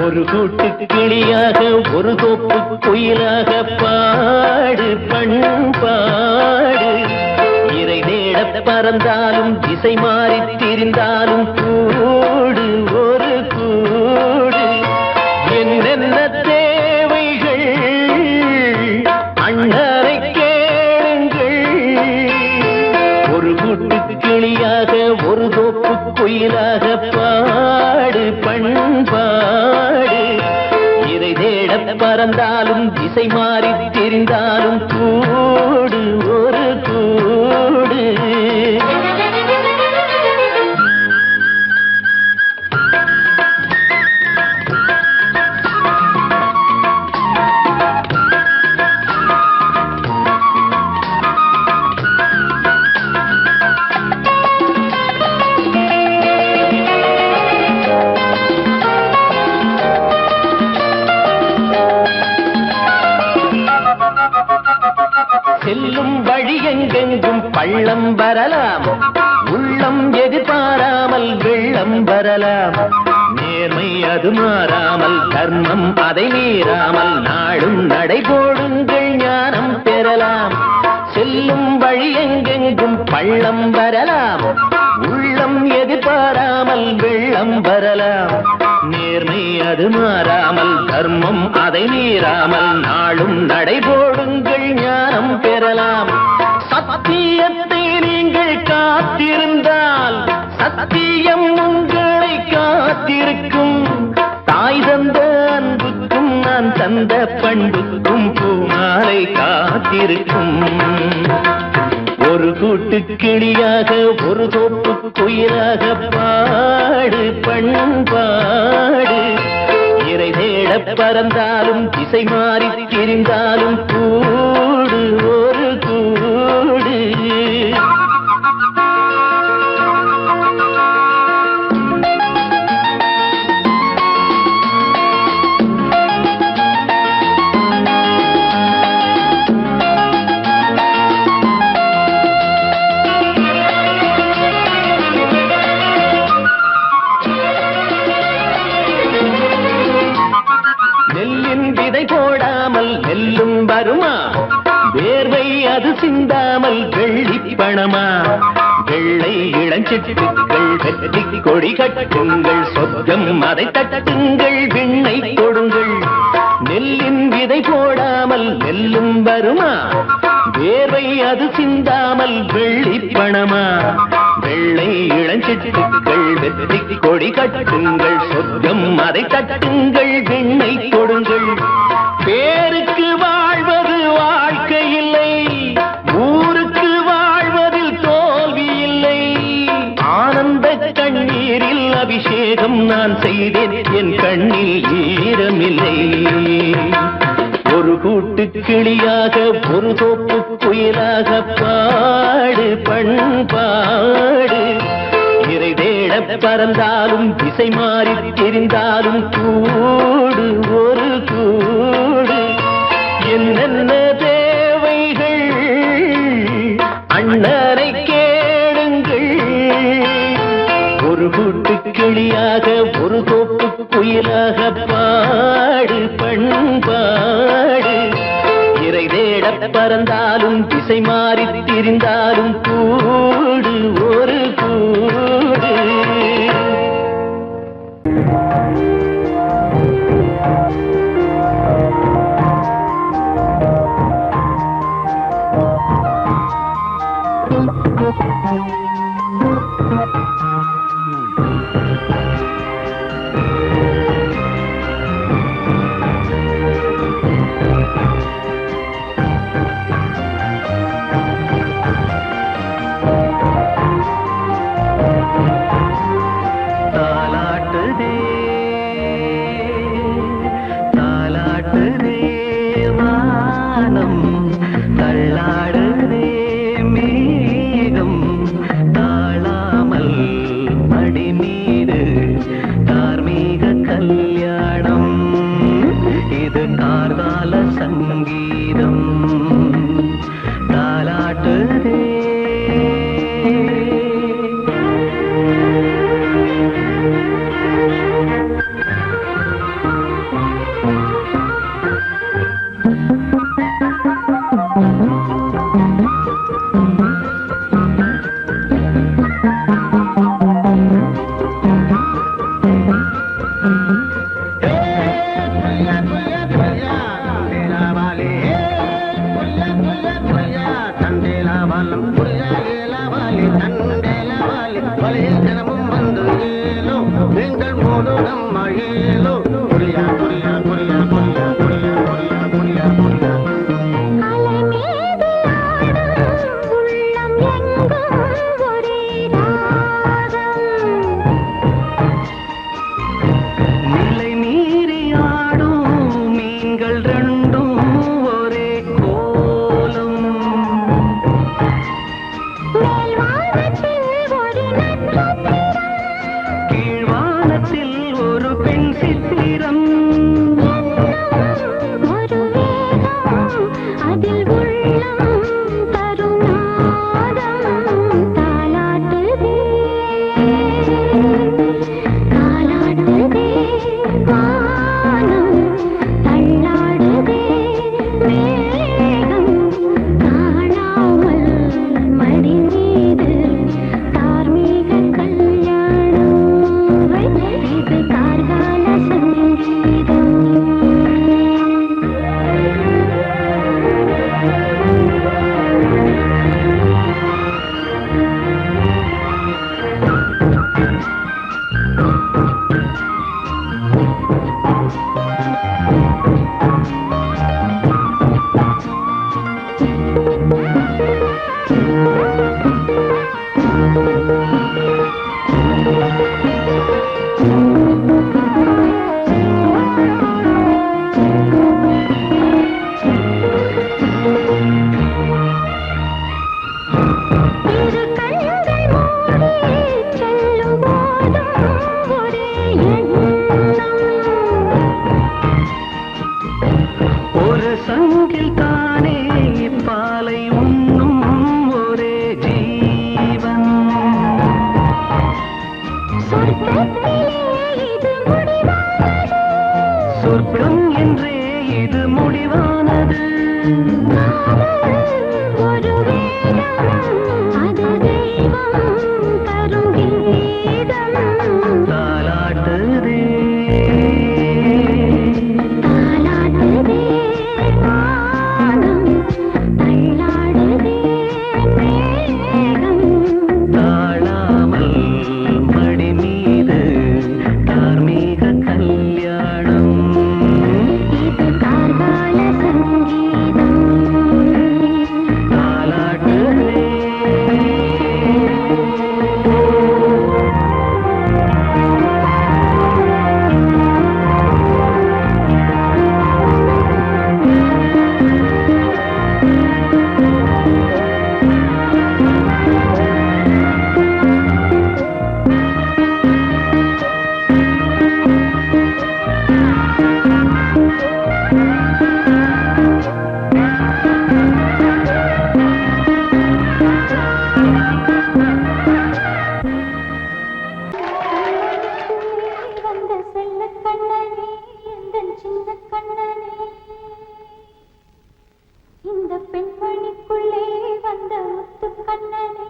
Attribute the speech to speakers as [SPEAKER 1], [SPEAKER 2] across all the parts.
[SPEAKER 1] ஒரு கூட்டு கிளியாக ஒரு தோப்பு குயிலாக பாடு பண்பாடு. இறை தேட பறந்தாலும் திசை மாறி திரிந்தாலும் கூடு ஒரு கூடு. என்னென்ன தேவைகள் அண்ணரை கேளுங்கள். ஒரு கூட்டு கிளியாக ஒரு தோப்பு குயிலாக பாடு பண்பாடு. இறை தேட பறந்தாலும் திசை மாறி திரிந்தாலும் கூடு ஒரு கூடு. செல்லும் வழி எங்கெங்கும் பள்ளம் வரலாம், உள்ளம் எதிர்பாராமல் வெள்ளம் வரலாம். நேர்மை அது மாறாமல் தர்மம் அதை மீறாமல் நாடும் நடைபோடுங்கள் ஞானம் பெறலாம். செல்லும் வழி எங்கெங்கும் பள்ளம் வரலாம், உள்ளம் எதிர்பாராமல் வெள்ளம் வரலாம். நேர்மை அது மாறாமல் தர்மம் அதை மீறாமல் நாளும் நடைபோடுங்கள் ஞானம் பெறலாம். சத்தியத்தை நீங்கள் காத்திருந்தால் சத்தியம் உங்களை காத்திருக்கும். தாய் தந்த அன்புக்கும் நான் தந்த பண்புக்கும் பூமாலை காத்திருக்கும். ஒரு கூட்டு கிளியாக ஒரு தோப்பு குயிலாக பாடு பண்பாடு. இறை தேட பறந்தாலும் திசை மாறி திரிந்தாலும் கூடு ஒரு கூடு. போடாமல் நெல்லும் வருமா, வேர்வை அது சிந்தாமல் வெள்ளி பணமா. வெள்ளை இளஞ்சிட்டுக்கள் வெற்றி கொடி கட்டுங்கள், சொர்க்கம் அதை தட்டுங்கள், விண்ணை கொடுங்கள். நெல்லின் விதை போடாமல் நெல்லும் வருமா, வேர்வை அது சிந்தாமல் வெள்ளி பணமா. வெள்ளை இளஞ்சிட்டுக்கள் வெற்றி கொடி கட்டுங்கள், சொர்க்கம் அதை தட்டுங்கள், விண்ணை கொடுங்கள். பேருக்கு வாழ்வது வாழ்க்கை இல்லை, ஊருக்கு வாழ்வதில் தோல்வி இல்லை. ஆனந்த கண்ணீரில் அபிஷேகம் நான் செய்தேன், என் கண்ணில் ஈரமில்லை. ஒரு கூட்டு கிளியாக ஒரு தோப்பு குயிலாக பாடு பண்பாடு. இறை தேட பறந்தாலும் திசை மாறி தெரிந்தாலும் கூடு ஒரு கூடு. என்னென்ன தேவைகள் அண்ணரை கேளுங்கள். ஒரு கூட்டு கிளியாக ஒரு தோப்பு குயிலாக பாடு பண்பாடு. இறை தேட பறந்தாலும் திசை மாறி திரிந்தாலும் கூடு ஒரு கூடு. தள்ளாடுதே மேகம் தாழாமல்
[SPEAKER 2] ஏலவாலி தண்டேலவாலி வலையில் தினமும் வந்து ஏலோ நீங்கள் மூடு நம்ம ஏலோ குரியா குரியா குரியா குரியா குரியா குரியா குரியா குரியா நிலை மீறி ஆடும் மீன்கள் ரெண்டும் ஒரே கோலம் கீழ்வானத்தில் ஒரு பெண் சித்திரம்
[SPEAKER 3] அதில் உள்ளம் தருநாதம் தாலாட்டுதே தாலாட்டுதே வானம் தள்ளாடுதே மேகம் காணாமல் மடி மீது தார்மீக கல்யாணம் இது கார்கால சங்கீதம் இரு கண்கள் மூடி செல்லும் போதும் ஒரே எண்ணம்
[SPEAKER 2] ஒரு சங்கில் தானே பாலை உண்ணும் ஒரே ஜீவன்
[SPEAKER 3] சொர்க்கத்திலே இது முடிவானது
[SPEAKER 2] சொர்க்கம் என்றே இது முடிவானது
[SPEAKER 3] ஒரு வேதம் அது தெய்வம் தரும் கீதம்
[SPEAKER 2] தாலாட்டுதே
[SPEAKER 3] தாலாட்டுதே வானம் தள்ளாடுதே மேகம்
[SPEAKER 2] தாழாமல் மடி மீது தார்மீக கல்யாணம்
[SPEAKER 3] இது கார்கால சங்கீதம்
[SPEAKER 2] தாலாட்டுதே
[SPEAKER 3] வந்த செல்ல கண்ணனே எந்தன் சின்ன கண்ணனே இந்த பெண்மணிக்குள்ளே வந்த முத்து கண்ணனே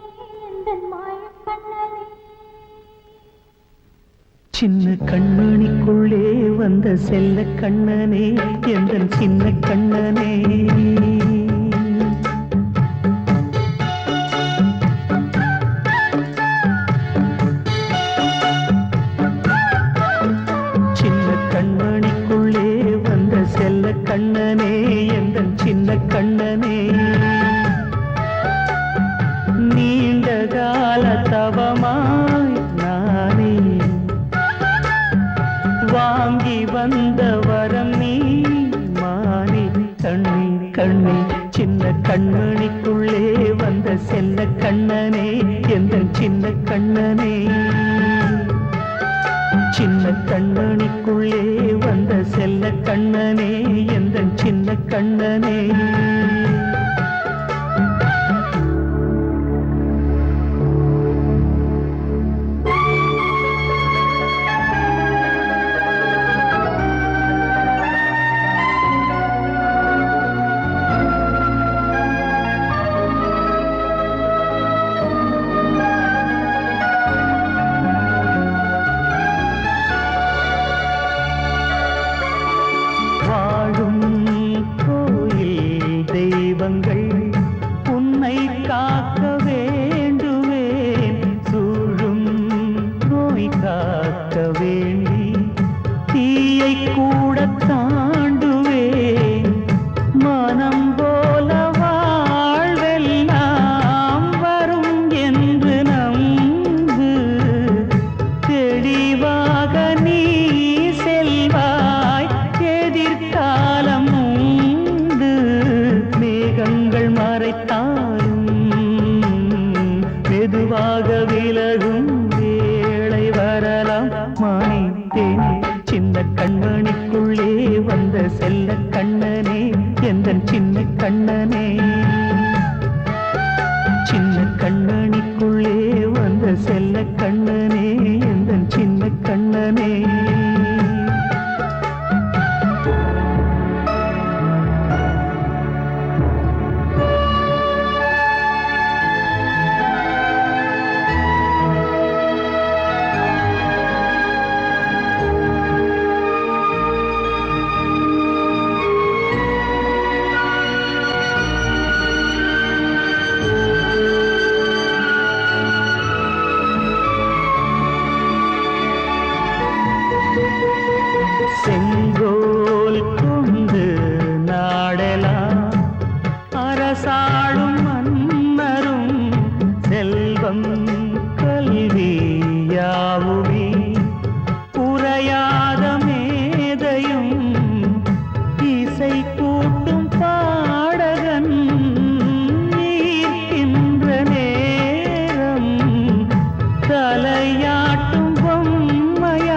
[SPEAKER 3] எந்தன் மாய கண்ணனே
[SPEAKER 1] சின்ன கண்மணிக்குள்ளே வந்த செல்ல கண்ணனே எந்தன் சின்ன கண்ணனே சின்ன கண்மணிக்குள்ளே வந்த செல்ல கண்ணனே எந்தன் சின்ன கண்ணனே நீண்ட கால தவமாய் நானே வாங்கி வந்த வரம் நீ மானே கண்ணே கண்ணே சின்ன கண்மணிக்குள்ளே வந்த செல்ல கண்ணனே எந்தன் சின்ன கண்ணனே சின்ன கண்மணிக்குள்ளே வந்த செல்ல கண்ணனே எந்தன் சின்ன கண்ணனே வாழும் கோயில் தெய்வம் மெதுவாக விலகும் வேளை வரலாம் மானே தேனே சின்ன கண்மணிக்குள்ளே வந்த செல்ல கண்ணனே எந்தன் சின்ன கண்ணனே சின்ன கண்ணனிக்குள்ளே வந்த செல்ல கண்ணனே எந்தன் சின்ன கண்ணனே செங்கோல் கொண்டு நாடலாம் அரசாளும் மன்னரும் செல்வம் கல்வி யாவுமே உரையாத மேதையும் இசை கூட்டும் பாடகன் ஈர்க்கின்ற நேரம் தலையாட்டும் பொம்மையாய்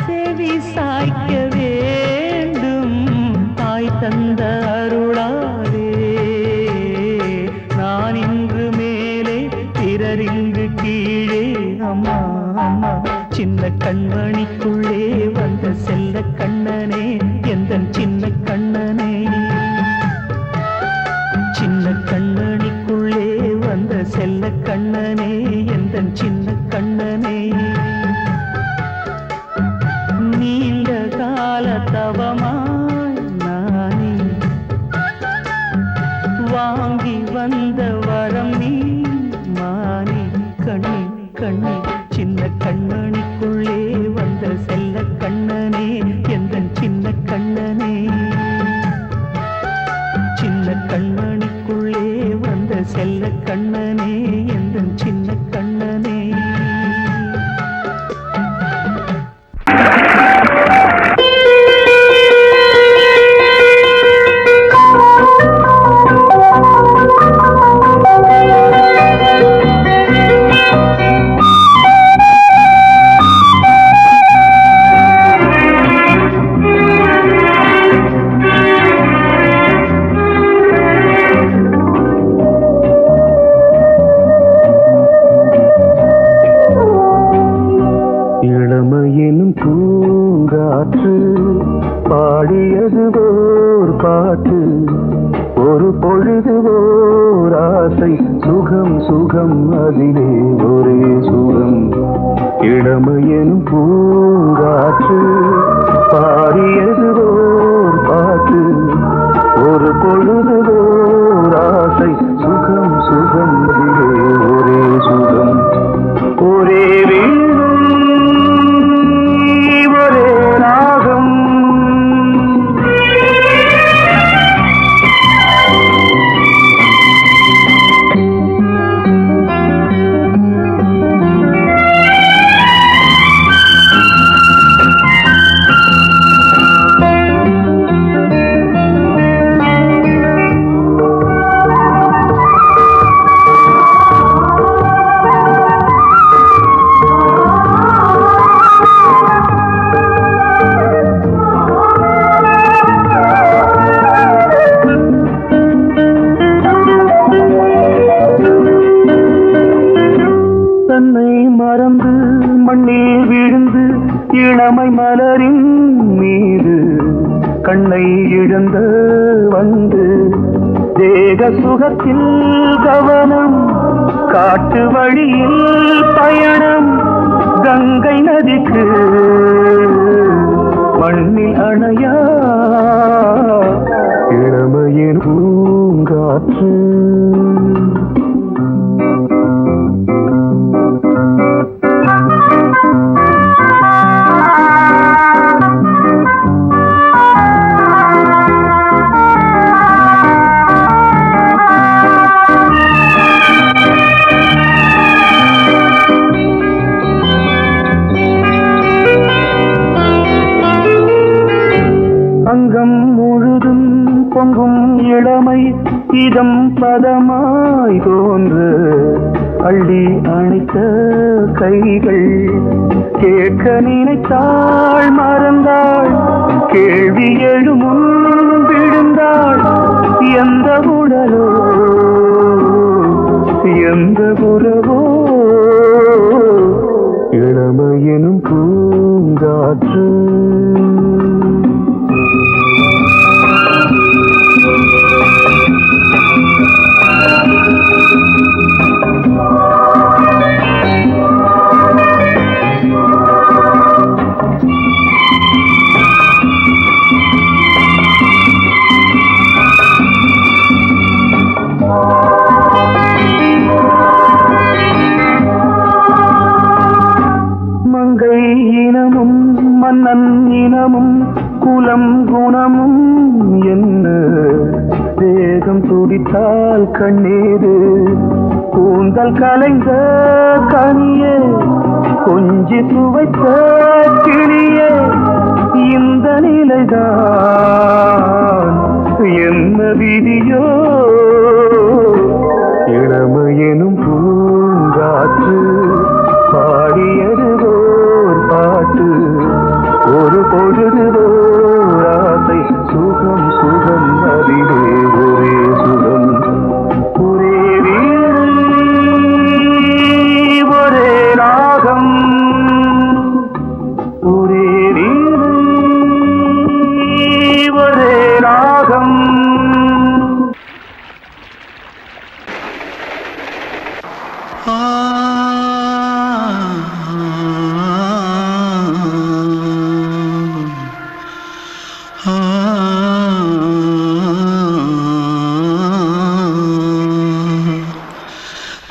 [SPEAKER 1] செவி சாய்க்க வேண்டும் தாய் தந்த அருளாலே நான் இன்று மேலே பிறரிங்கு கீழே அம்மா அம்மா சின்ன கண்மணிக்குள்ளே வந்த செல்ல கண்ணனே எந்தன் சின்ன கண்ணனே சின்ன கண்ணனிக்குள்ளே வந்த செல்ல கண்ணனே எந்தன் சின்ன கண்ணனே நீண்ட கால தவமாய் நானே வாங்கி வந்த வரம் நீ மானே கண்ணே கண்ணே சின்ன கண்ணனிக்குள்ளே வந்த செல்ல கண்ணனே எந்தன் சின்ன கண்ணனே சின்ன கண்ணனிக்குள்ளே வந்த செல்ல கண்ணனே எந்தன் சின்ன கண்ணனே இளமையெனும் பூங்காற்று பாடியது ஓர் பாட்டு ஒரு பொழுது ஓர் ஆசை சுகம் சுகம் அதிலே ஒரே சுகம் இளமையெனும் பூங்காற்று பாடியது ஓர் பாட்டு ஒரு பொழுது ஓர் ஆசை சுகம் சுகம் அதிலே ஒரே சுகம் ஒரே இளமை மலரின் மீது கண்ணை இழந்த வந்து தேக சுகத்தில் கவனம் காட்டு வழியில் பயணம் கங்கை நதிக்கு மண்ணில் அணையா இளமையின் பூங்காற்று அங்கம் முழுதும் பொங்கும் இளமை இதம் பதமா அள்ளி அணைத்த கைகள் கேட்க நினைத்தாள் மறந்தாள் கேள்வி எழும் முன் விழுந்தாள் எந்த உடலோ எந்த உறவோ இளமையெனும் பூங்காற்று இனமும் மன்னன் இனமும் குலம் குணமும் என்ன வேகம் துடித்தால் கண்ணீரு கூந்தல் கலைந்த கனியே கொஞ்சி துவைத்த கிளியே இந்த நிலைதான் என்ன விதியோ இளமையெனும் பூங்காற்று பாடியதுவோர் பாட்டு ஒரு பொழுதுவோர் ஆசை சுகம் சுகம் அதிலே ஒரே சுகம் ஒரே வீடு ஒரே ராகம் ஒரே வீடு ஒரே ராகம்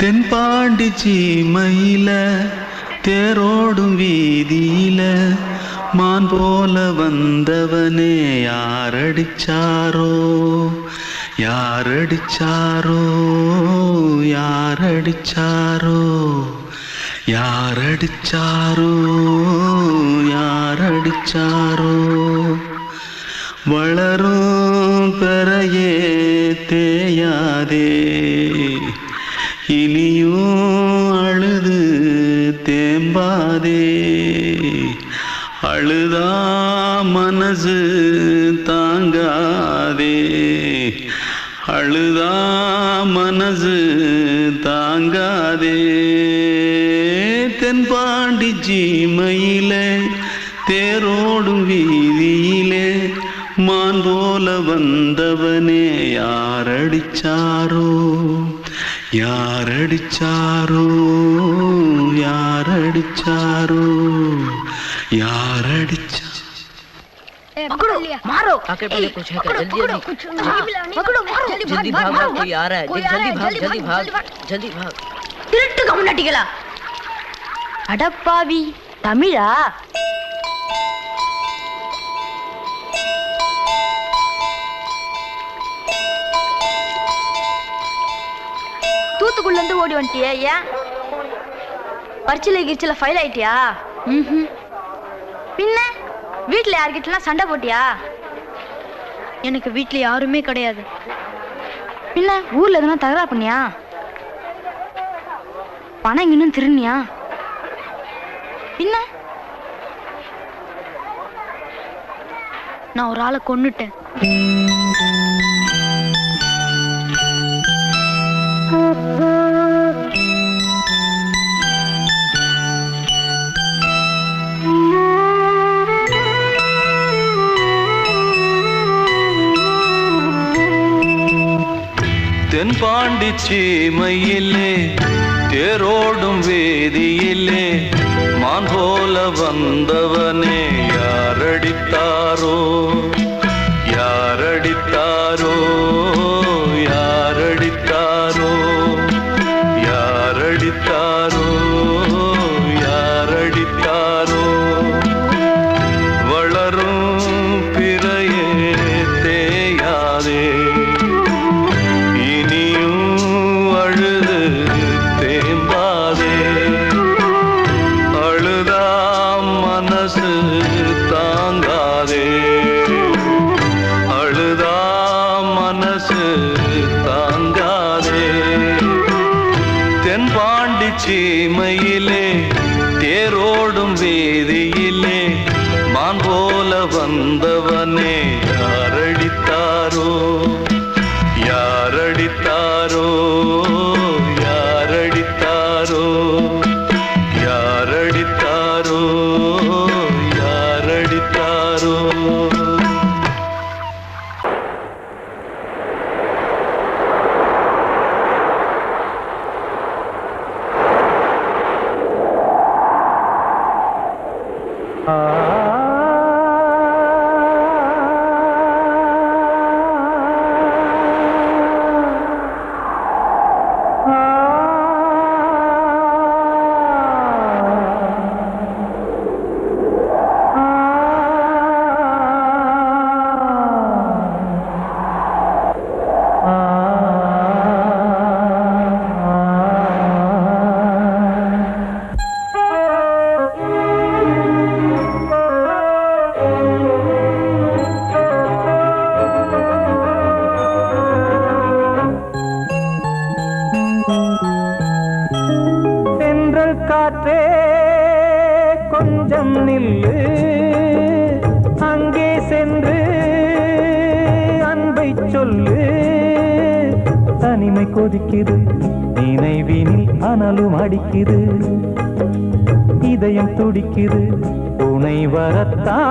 [SPEAKER 4] தென்பாண்டி சீமையில தேரோடும் வீதியில மான் போல வந்தவனே யாரடிச்சாரோ யாரடிச்சாரோ யாரடிச்சாரோ யாரடிச்சாரோ யாரடிச்சாரோ வளரும் பெறையே தேயாதே இனியும் அழுது தேம்பாதே அழுதா மனசு தாங்காதே அழுதா மனசு தாங்காதே தென்பாண்டி சீமையிலே தேரோடும் வீதியிலே மான் போல வந்தவனே யாரடிச்சாரோ யாரடிச்சாரோ யாரடிச்சாரோ यारडिचा
[SPEAKER 5] पकड़ो मारो
[SPEAKER 6] आके पहले कुछ है क्या जल्दी जल्दी
[SPEAKER 5] पकड़ो मारो
[SPEAKER 6] जल्दी भाग भाग कोई आ रहा है जल्दी भाग जल्दी भाग
[SPEAKER 5] திருட்டு கம்முனட்டிகளா அடப்பாவி தமிழா தூத்துக்குள்ள இருந்து ஓடி வந்துட்டியா ஏன் பரிச்சையில கிரிச்சல ஃபைல் ஆயிட்டியா பின்ன வீட்டுல யார்கிட்டலாம் சண்டை போட்டியா எனக்கு வீட்டுல யாருமே கிடையாது பின்ன ஊர்ல எதனா தகராறு பண்ணியா பணம் இன்னும் திருநியா பின்ன நான் ஒரு ஆளை கொன்னுட்டேன்
[SPEAKER 4] தென்பாண்டி சீமையிலே தேரோடும் வேதியிலே மான் போல வந்தவனே யாரடித்தாரோ யாரடித்தாரோ யாரடித்தாரோ யாரடித்தாரோ யாரடித்தாரோ வளரும் பிறையே தேயாதே அழுதா மனசு தாங்காதே பாண்டி சீமையிலே தேரோடும் வீதியிலே மான் போல வந்தவனே யாரடித்தாரோ யாரடித்தாரோ யாரடித்தாரோ யாரடித்தாரோ யாரடித்தாரோ
[SPEAKER 1] காற்றே கொஞ்சம் நில்லு அங்கே சென்று அன்பை சொல்லு தனிமை கொதிக்குது நினைவினில் அனலும் அடிக்குது இதயம் துடிக்குது துணை வரத்தான்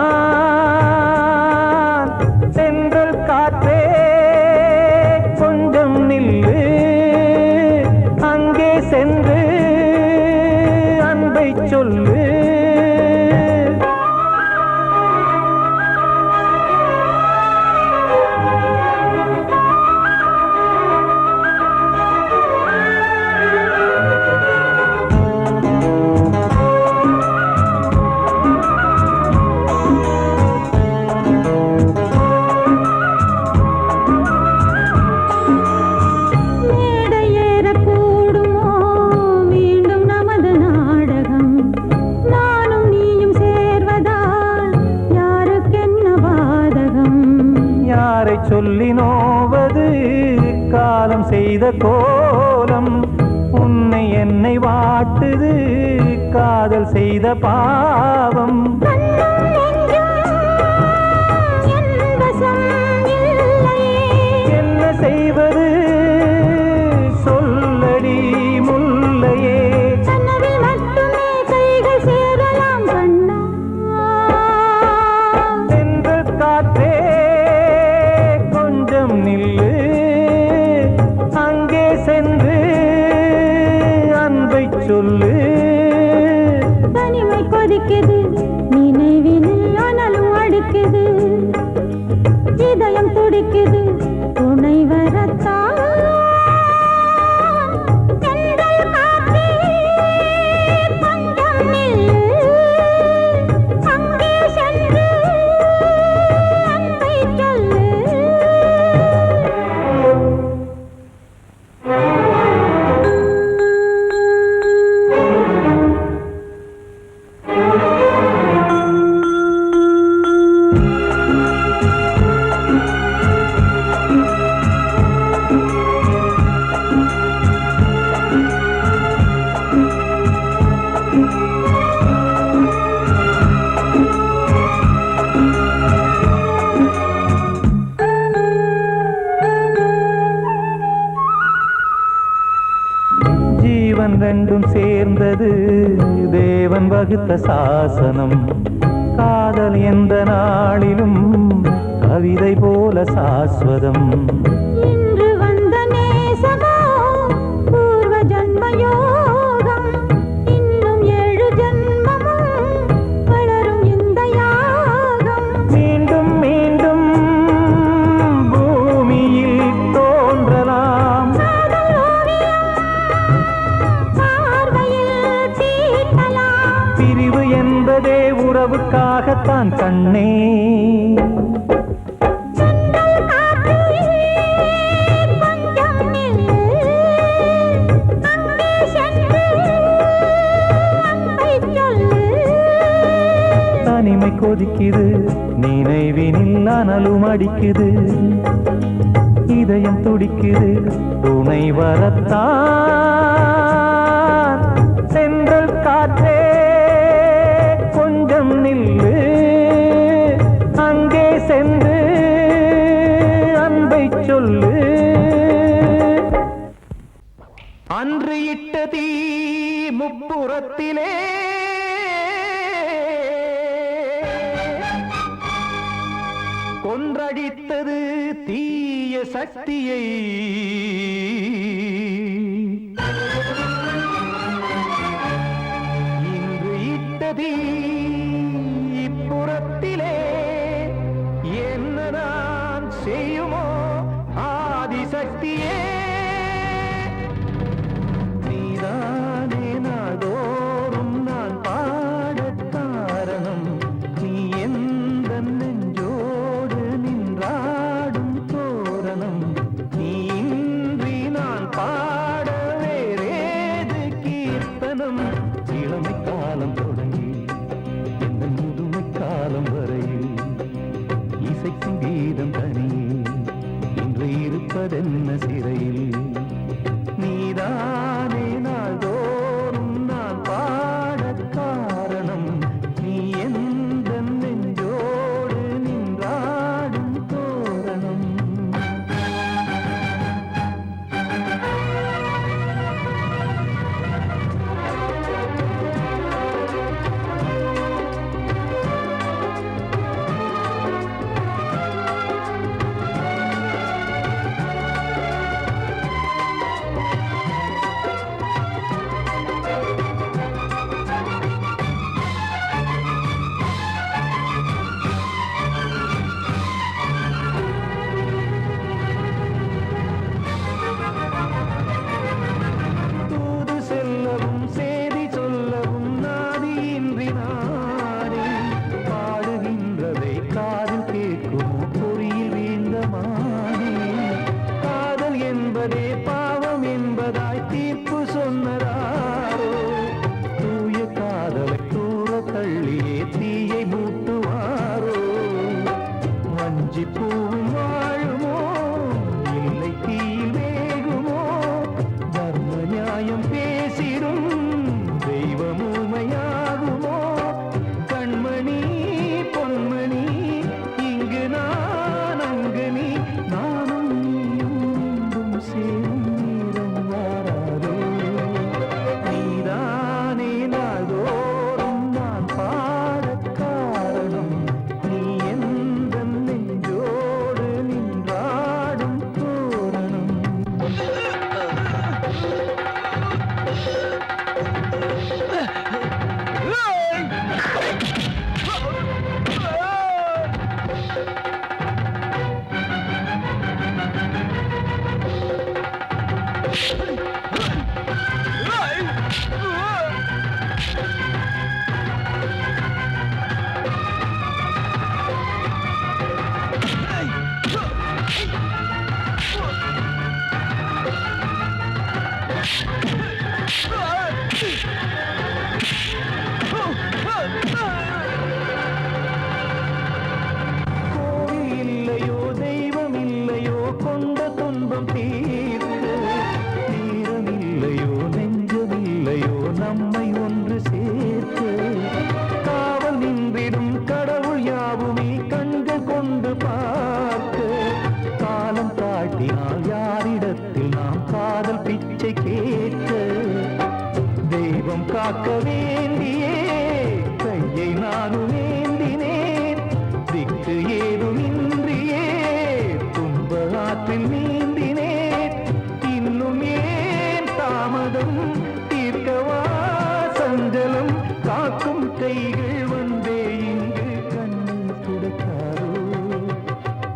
[SPEAKER 1] சென்றல் காற்றே கொஞ்சம் நில்லு அங்கே சென்று அன்பை சொல்லு சொல்லி நோவது காலம் செய்த கோலம் உன்னை என்னை வாட்டுது காதல் செய்த பாவம் என்ன செய்வது சொல்லடி முல்லையே சென்ற காற்றே நில்லு அங்கே சென்று அன்பை சொல்லு
[SPEAKER 3] தனிமை கொதிக்குது நினைவினில் அனலும் அடிக்குது இதயம் துடிக்குது துணை வரத்தான்
[SPEAKER 1] ரெண்டும் சேர்ந்தது தேவன் வகுத்த சாசனம் காதல் எந்த நாளிலும் கவிதை போல சாஸ்வதம்
[SPEAKER 3] இன்று வந்த நேசமோ பூர்வ ஜன்ம யோகம் இன்னும் 7 ஜன்மமும் வளரும் இந்த யாகம்
[SPEAKER 1] மீண்டும் மீண்டும் பூமியில் தோன்றலாம் பிரிவு என்பதே உறவுக்காகத்தான் கண்ணே தனிமை கொதிக்குது நினைவினில் அனலும் அடிக்குது இதயம் துடிக்குது துணை வரத்தான் இட்ட தீ முப்புறத்திலே கொன்றடித்தது தீய சக்தியை இன்று இட்ட தீ இப்புறத்திலே என்னதான் செய்யுமோ ஆதிசக்தியே நீதானே நாள்தோறும் நான் பாடக் காரணம் நீ எந்த நெஞ்சோடு நின்றாடும் தோரணம் நீ இன்றி நான் பாட வேறேது கீர்த்தனம் இளமை காலம் தொடங்கி இந்த முதுமை காலம் வரையில் இசைக்கும் கீதம் தனியே இன்று இருப்பதென்ன சிறையில் நீதானே நாள்தோறும் நான் பாடக் காரணம் நீ எந்த நெஞ்சோடு நின்றாடும் தோரணம் காக்க வேண்டியே கையை நானும் ஏந்தினேன் திக்கு ஏதுமின்றியே துன்ப ஆற்றில் நீந்தினேன் இன்னும் ஏன் தாமதம் தீர்க்கவா சஞ்சலம் காக்கும் கைகள் வந்தே இங்கு கண்ணீர் துடைக்காதோ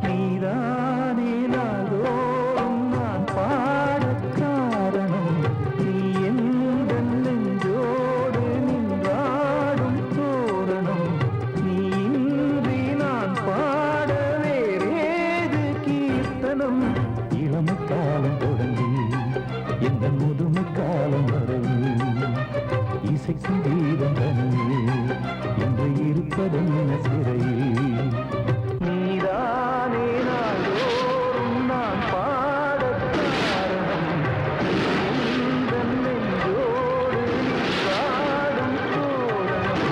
[SPEAKER 1] நீதானே நாள்தோறும் நான் பாடக் காரணம் நீ எந்த நெஞ்சோடு நின்றாடும் தோரணம் நீ இன்றி நான் பாட வேறேது கீர்த்தனம் இளமை காலம் தொடங்கி எந்த முதுமை காலம் வரையில் இசைக்கு வீதம் தனியே என்று இருப்பதென்ன சிறையில் நீதானே நாள்தோறும் நான் பாடக் காரணம் இந்த நெஞ்சோடு நின்றாடும் தோரணம்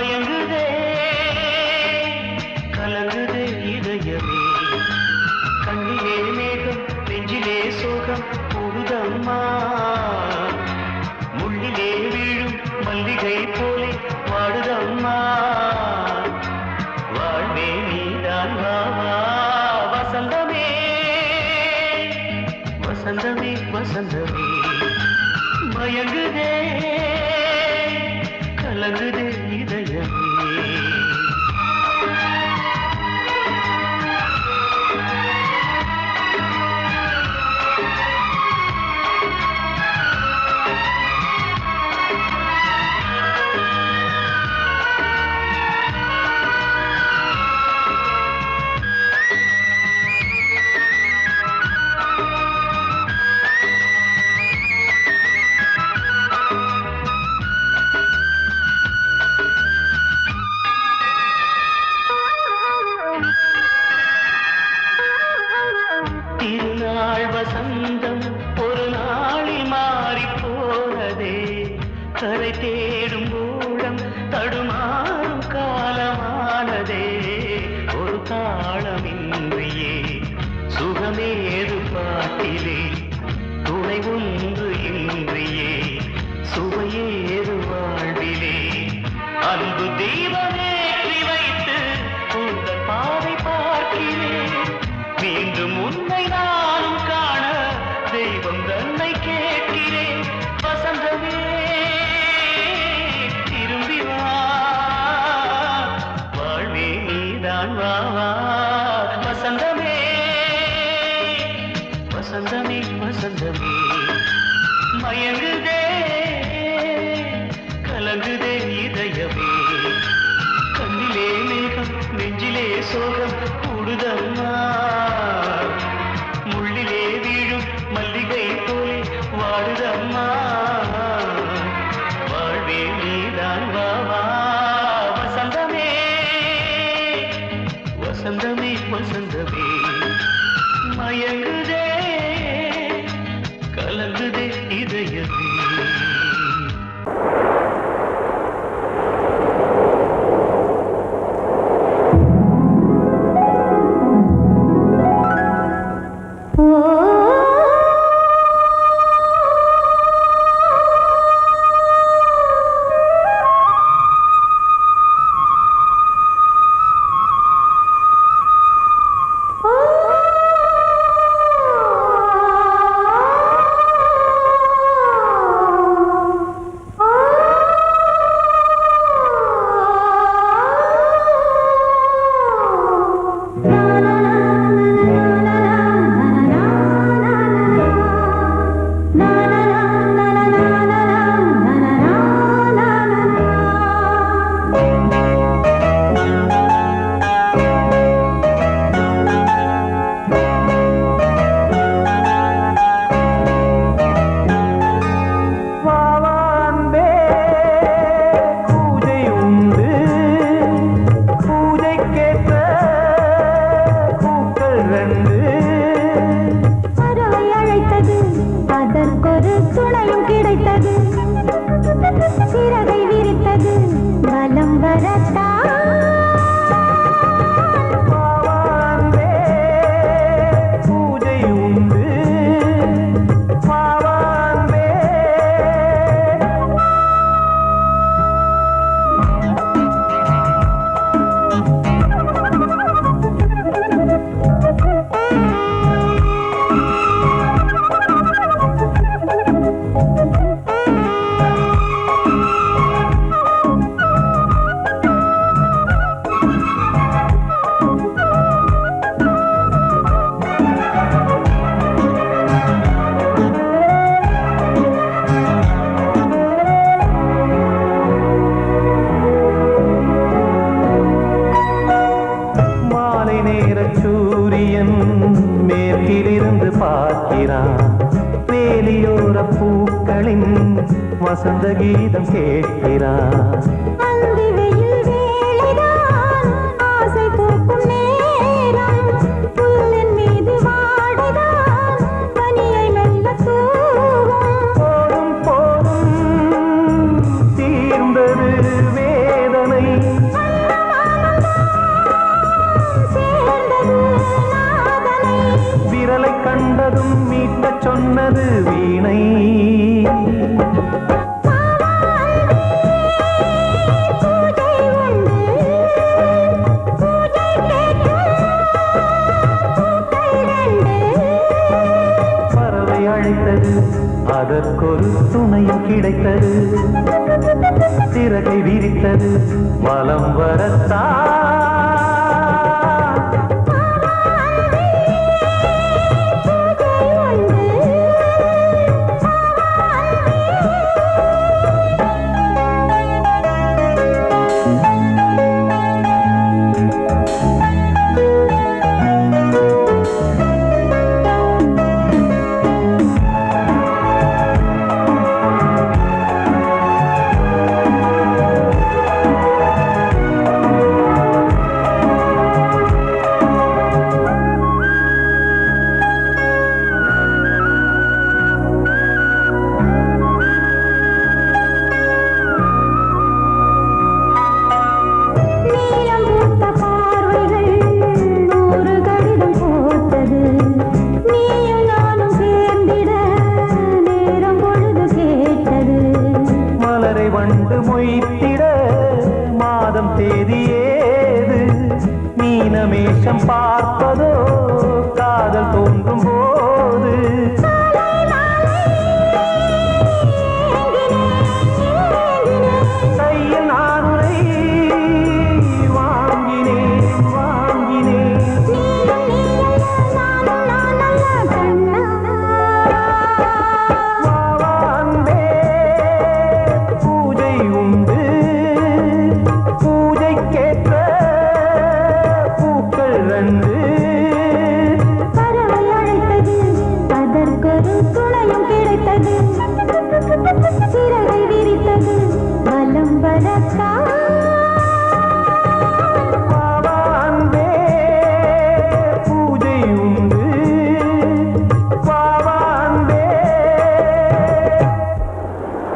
[SPEAKER 1] மயங்குதே கலங்குதே இதயமே கண்ணிலே மேகம் நெஞ்சிலே சோகம் போகுதம்மா முள்ளிலே வீழும் மல்லிகை போலே வாடுதம்மா வாழ்வே நீதான் வாவா வசந்தமே வசந்தமே வசந்தமே மயங்குதே கலங்குதே இதயமே திருநாள் வசந்தம் ஒரு நாளில் மாறி போனதே கரை தேடும் ஊழம் தடுமாறும் காலமானதே ஒரு தாளமின்றியே சுகமேது பாட்டிலே துணை ஒன்று இன்றியே சுவையேது வாழ்விலே அன்பு தீபமேற்றி வைத்து உங்கள் பாதை பார்க்கிறேன் மீண்டும் உன்னை நானும் காண தெய்வம் தன்னை கேட்கிறேன் வசந்தமே திரும்பி வா வாழ்வே நீதான் வா வா வசந்தமே வசந்தமே வசந்தமே மயங்குதே கலங்குதே இதயமே கண்ணிலே மேகம் நெஞ்சிலே சோகம் கூடுதம்மா முள்ளிலே வீழும் மல்லிகை போலே வாடுதம்மா வாழ்வே நீதான் வா வா வசந்தமே வசந்தமே வசந்தமே மயங்குதே கலங்குதே இதயமே வசந்த கீதம் கேட்கிறான். போதும் போதும் தீர்ந்தது வேதனை அதற்கொரு துணையும் கிடைத்தது, சிறகை விரித்தது வலம் வரத்தான். வண்டு மொய்த்திட மாதம் தேதியேது, மீனமேஷம் பார்ப்பதோ காதல் தோன்றும்